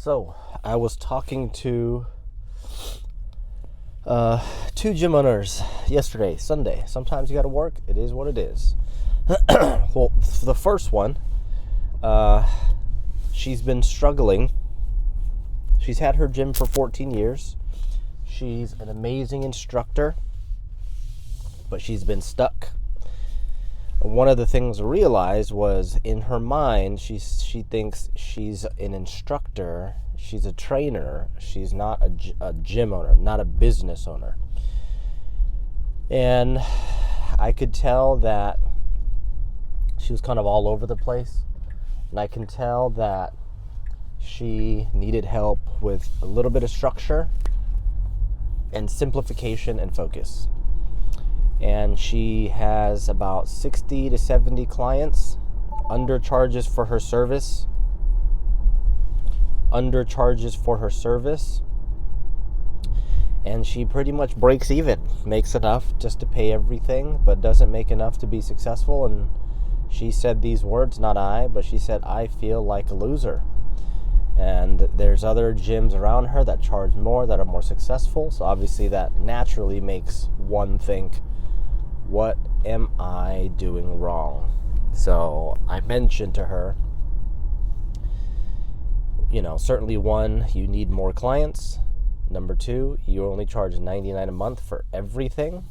So, I was talking to two gym owners yesterday, Sunday. Sometimes you gotta work. It is what it is. Well, the first one, she's been struggling. She's had her gym for 14 years. She's an amazing instructor, but she's been stuck. One of the things I realized was in her mind, she thinks she's an instructor, she's a trainer, she's not a gym owner, not a business owner. And I could tell that she was kind of all over the place. And I can tell that she needed help with a little bit of structure and simplification and focus. And she has about 60 to 70 clients, undercharges for her service, and she pretty much breaks even, makes enough just to pay everything, but doesn't make enough to be successful. And she said these words, not I, but she said, "I feel like a loser." And there's other gyms around her that charge more, that are more successful, so obviously that naturally makes one think, what am I doing wrong? So I mentioned to her, certainly one, you need more clients. Number two, you only charge $99 a month for everything.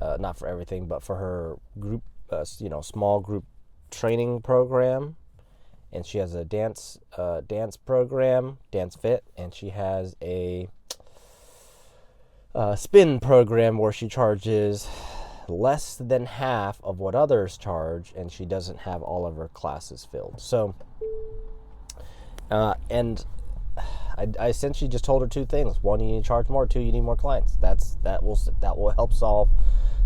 Not for everything, but for her group, small group training program. And she has a dance program, Dance Fit, and she has a spin program where she charges less than half of what others charge, and she doesn't have all of her classes filled. So, and I essentially just told her two things: one, you need to charge more; two, you need more clients. That will help solve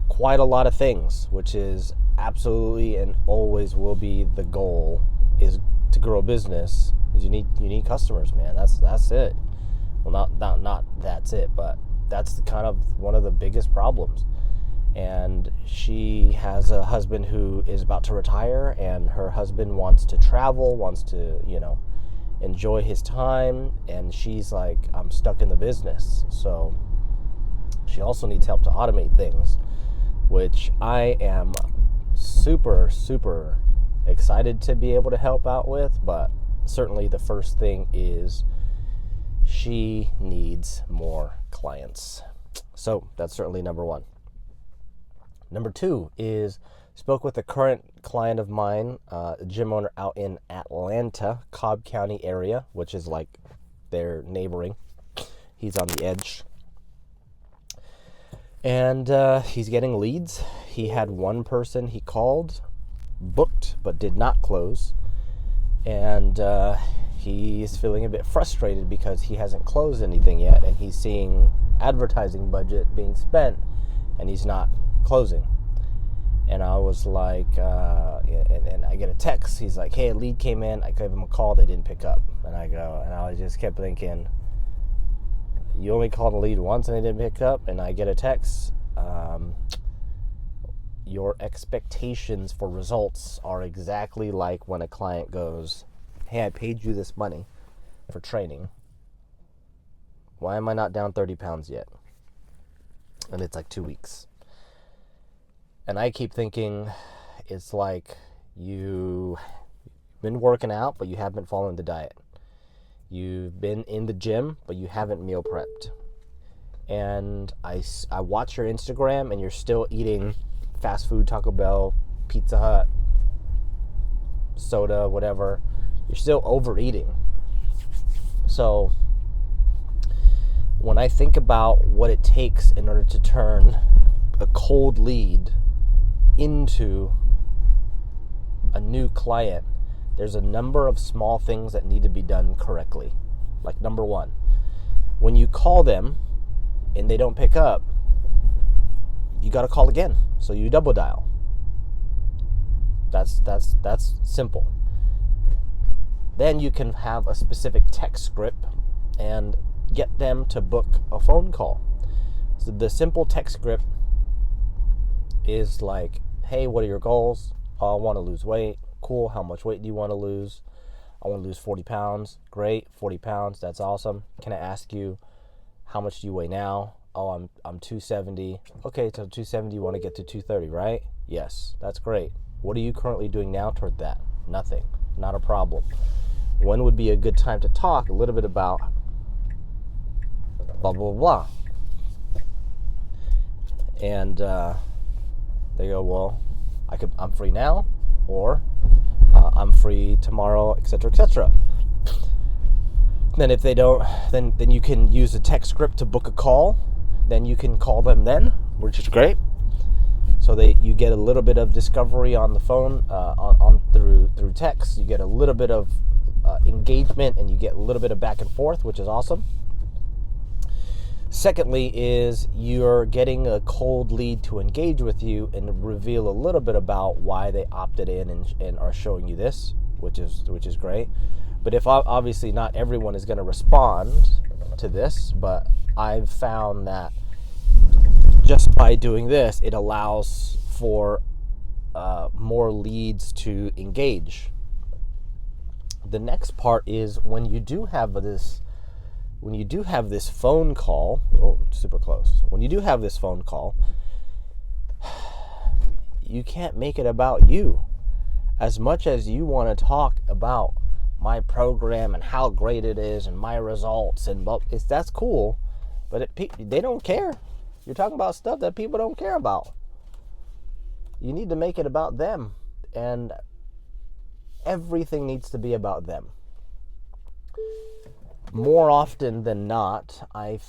quite a lot of things, which is absolutely and always will be the goal. Is to grow a business. Is you need customers, man. That's it. Well, not that's it, but that's kind of one of the biggest problems. And she has a husband who is about to retire, and her husband wants to travel, wants to, enjoy his time, and she's like, I'm stuck in the business. So she also needs help to automate things, which I am super, super excited to be able to help out with, but certainly the first thing is she needs more clients. So that's certainly number one. Number two is spoke with a current client of mine, a gym owner out in Atlanta, Cobb County area, which is like they're neighboring. He's on the edge. And he's getting leads. He had one person he called, booked, but did not close. And he's feeling a bit frustrated because he hasn't closed anything yet, and he's seeing advertising budget being spent, and he's not closing. And I was like, and I get a text. He's like, hey, a lead came in. I gave him a call. They didn't pick up. And I just kept thinking, you only called a lead once and they didn't pick up? And I get a text. Your expectations for results are exactly like when a client goes, hey, I paid you this money for training. Why am I not down 30 pounds yet? And it's like 2 weeks. And I keep thinking, it's like you've been working out, but you haven't been following the diet. You've been in the gym, but you haven't meal prepped. And I watch your Instagram, and you're still eating fast food, Taco Bell, Pizza Hut, soda, whatever. You're still overeating. So when I think about what it takes in order to turn a cold lead into a new client, there's a number of small things that need to be done correctly. Like number one, when you call them and they don't pick up, you got to call again. So you double dial. That's simple. Then you can have a specific text script and get them to book a phone call. So the simple text script is like, hey, what are your goals? Oh, I want to lose weight. Cool. How much weight do you want to lose? I want to lose 40 pounds. Great, 40 pounds. That's awesome. Can I ask you, how much do you weigh now? Oh, I'm 270. Okay, so 270, you want to get to 230, right? Yes, that's great. What are you currently doing now toward that? Nothing. Not a problem. When would be a good time to talk a little bit about blah, blah, blah? And they go, well, I'm free now, or I'm free tomorrow, etc., etc. Then if they don't, then you can use a text script to book a call. Then you can call them then, which is great. So you get a little bit of discovery on the phone, through text. You get a little bit of engagement, and you get a little bit of back and forth, which is awesome. Secondly is you're getting a cold lead to engage with you and reveal a little bit about why they opted in and are showing you this, which is great. But if obviously not everyone is going to respond to this, but I've found that just by doing this, it allows for more leads to engage. The next part is when you do have this phone call, super close. When you do have this phone call, you can't make it about you. As much as you want to talk about my program and how great it is and my results, and that's cool, but they don't care. You're talking about stuff that people don't care about. You need to make it about them, and everything needs to be about them. More often than not, I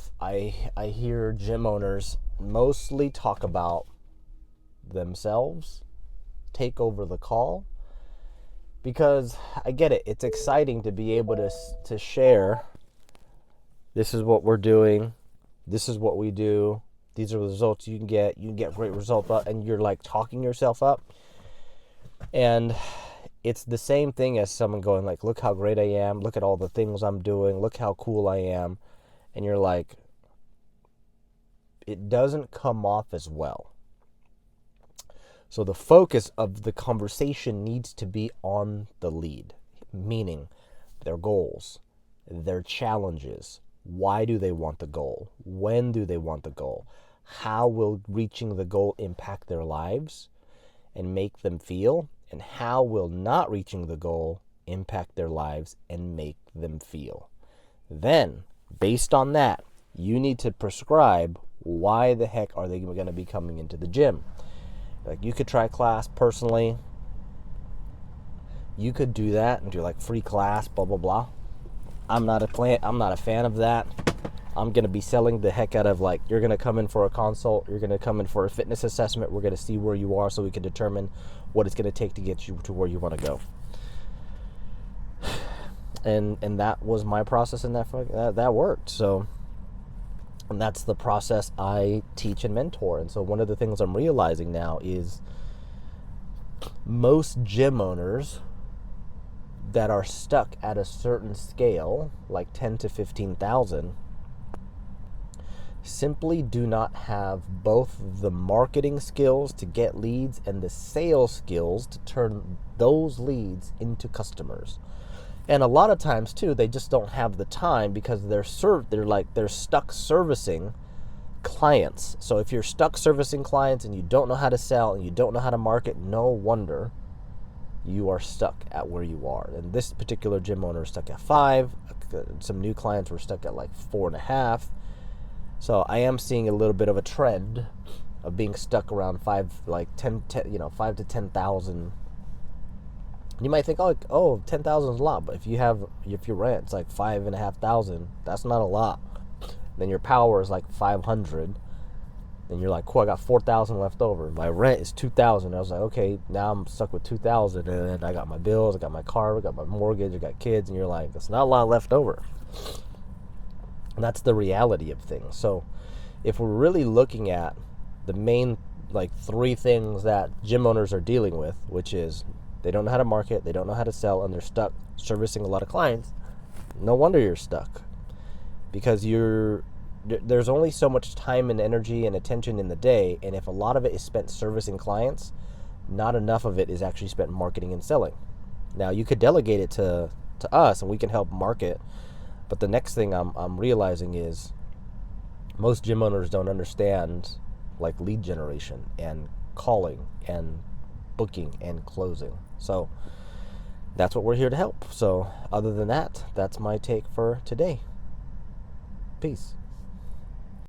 hear gym owners mostly talk about themselves, take over the call, because I get it. It's exciting to be able to share, this is what we're doing, this is what we do, these are the results you can get great results, and you're like talking yourself up. And it's the same thing as someone going like, look how great I am, look at all the things I'm doing, look how cool I am. And you're like, it doesn't come off as well. So the focus of the conversation needs to be on the lead, meaning their goals, their challenges. Why do they want the goal? When do they want the goal? How will reaching the goal impact their lives and make them feel? And how will not reaching the goal impact their lives and make them feel? Then, based on that, you need to prescribe why the heck are they going to be coming into the gym. Like, you could try class personally. You could do that and do like free class, blah, blah, blah. I'm not a fan of that. I'm going to be selling the heck out of, like, you're going to come in for a consult, you're going to come in for a fitness assessment, we're going to see where you are so we can determine what it's going to take to get you to where you want to go. And that was my process, and that worked. So, and that's the process I teach and mentor. And so one of the things I'm realizing now is most gym owners that are stuck at a certain scale, like 10 to 15,000, simply do not have both the marketing skills to get leads and the sales skills to turn those leads into customers. And a lot of times too, they just don't have the time because they're stuck servicing clients. So if you're stuck servicing clients and you don't know how to sell and you don't know how to market, no wonder you are stuck at where you are. And this particular gym owner is stuck at 5. Some new clients were stuck at like 4.5. So I am seeing a little bit of a trend of being stuck around 5 to 10,000. You might think, 10,000 is a lot, but if your rent's like 5,500, that's not a lot. Then your power is like 500. Then you're like, cool, I got 4,000 left over. My rent is 2,000. I was like, okay, now I'm stuck with 2,000, and then I got my bills, I got my car, I got my mortgage, I got kids, and you're like, that's not a lot left over. And that's the reality of things. So if we're really looking at the main 3 things that gym owners are dealing with, which is they don't know how to market, they don't know how to sell, and they're stuck servicing a lot of clients, no wonder you're stuck. Because there's only so much time and energy and attention in the day, and if a lot of it is spent servicing clients, not enough of it is actually spent marketing and selling. Now, you could delegate it to to us, and we can help market. But the next thing I'm realizing is most gym owners don't understand like lead generation and calling and booking and closing. So that's what we're here to help. So other than that, that's my take for today. Peace.